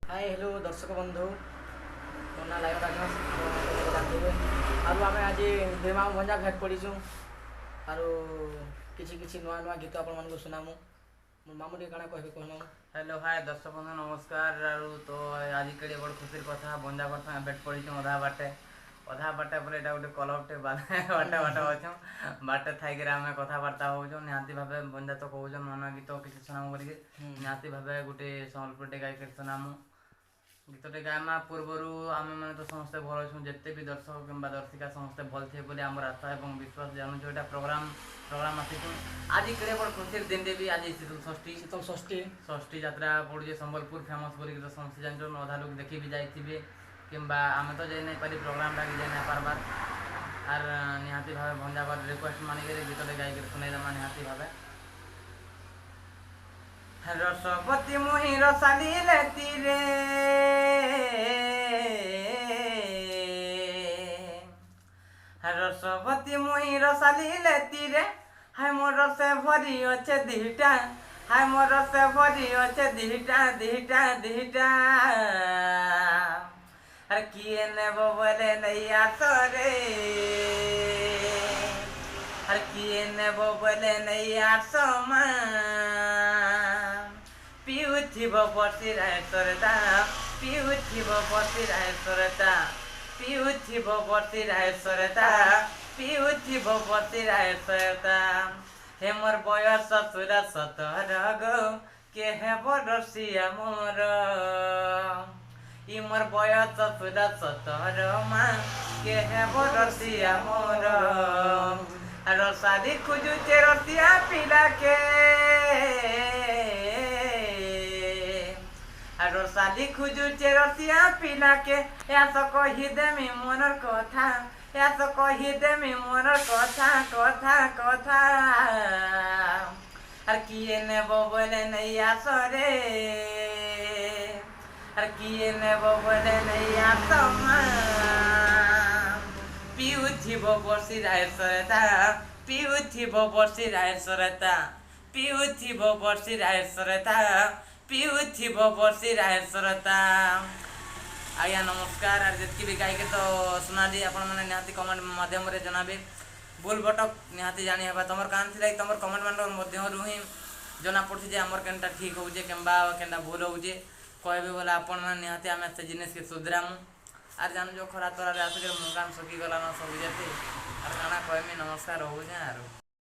Hi hello दर्शक बंधु ମୋ ନାଁ ଲାଇନ ରାଜନାଥ ଜାଣିଥିବେ ଆରୁ ଆମେ ଆଜି ଦେମା ଭଞ୍ଜା ଭେଟ ପଡ଼ିଛୁ ଆରୁ କିଛି କିଛି ନୂଆ ନୂଆ ଗୀତ ଆପଣମାନଙ୍କୁ ଶୁଣାମୁ ମୋ ମାମୁ ଟିକେ କାଣା କହିବେ କହୁନ। हेलो हाय दर्शक बंधु नमस्कार आरु तो आज के बड़ खुशी कथा बंजा करता भेट पड़ी अधा बाटे पर यहाँ गोटे क्लबटे बाटे बाटे अच्छे बाटे थी आम कथबार्ता हो निहाती भाव बंजा तो कौन नुआ नुआ गीत किसी शुणामु कर निहाती भाव गोटे सम्बलपुरटे गायक शुणामु गीतटे गायमा पूर्वर आम मैंने तो समस्ते भल अच्छे जिते भी दर्शक कि दर्शिका समस्ते भल थे बोली आम आशा और विश्वास जानूँ यहाँ प्रोग्राम आसीचु आज केड़े बड़ खुशी दिन भी आज शीतल षष्ठी यात्रा पड़े संबलपुर फेमस बोल तो समस्ते जानते अधा लोग देखी भी जाइए कि आम तो जाई नहीं पारी प्रोग्राम टाक जाई नहीं पार्बार आर निहाती भाव भंजा कर रिक्वेस्ट मानिक गीतटे गायक शुणाईदेमा निहाती भाव रसपति मुहि रसाली लेती रे रसपति मुहि रसाली लेती रे हाय मोर से भरी अच्छे दिहटा हाय मोर से भरी अच्छे दिहटा अरे किए नेब बोले नहीं आसरे अरे किए नेब बोले नहीं आसमा पिउथिब बसिराए सरदा पिउथिब बसिराए सरदा पिउथिब बसिराए सरदा पिउथिब बसिराए सरदा हे मोर बयस सुरा 17 गो के हे बरसिया मोर इ मोर बयस सुरा 17 मा के हे बरसिया मोर रसादी खुजुचे रसिया पिला के रसादी खुजुचे रसिया पिला के या तो कही देमी मोनर कथा या तो कही देमी मोनर कथा अरे किए नेब बोले नहीं आसरे अरे किए नेब बोले नहीं आसमा पिउथिब बसिराए सरदा पिउथिब बसिराए सरदा पिउथिब बसिराए सरदा पिउथिब बसिराए सरदा आज्ञा नमस्कार आर जितकी भी गायके तो सुना दी आपण मैंने निहाती कमेंट माध्यम जनाबे बोल बटक निहाती जानी हेबा तुम कान थी तुम कमेंट मध्यम ही जना पड़ी आमर केनटा ठीक होजे केनबा केनटा भूल होजे कहबे बोले आपण मैंने निहाती आम से जिनिस के सुधरामु आर जान जो खरा तोरा आसिक मुकान सकी गला न सब जेते आर काना कहमी नमस्कार हो जाए आरो।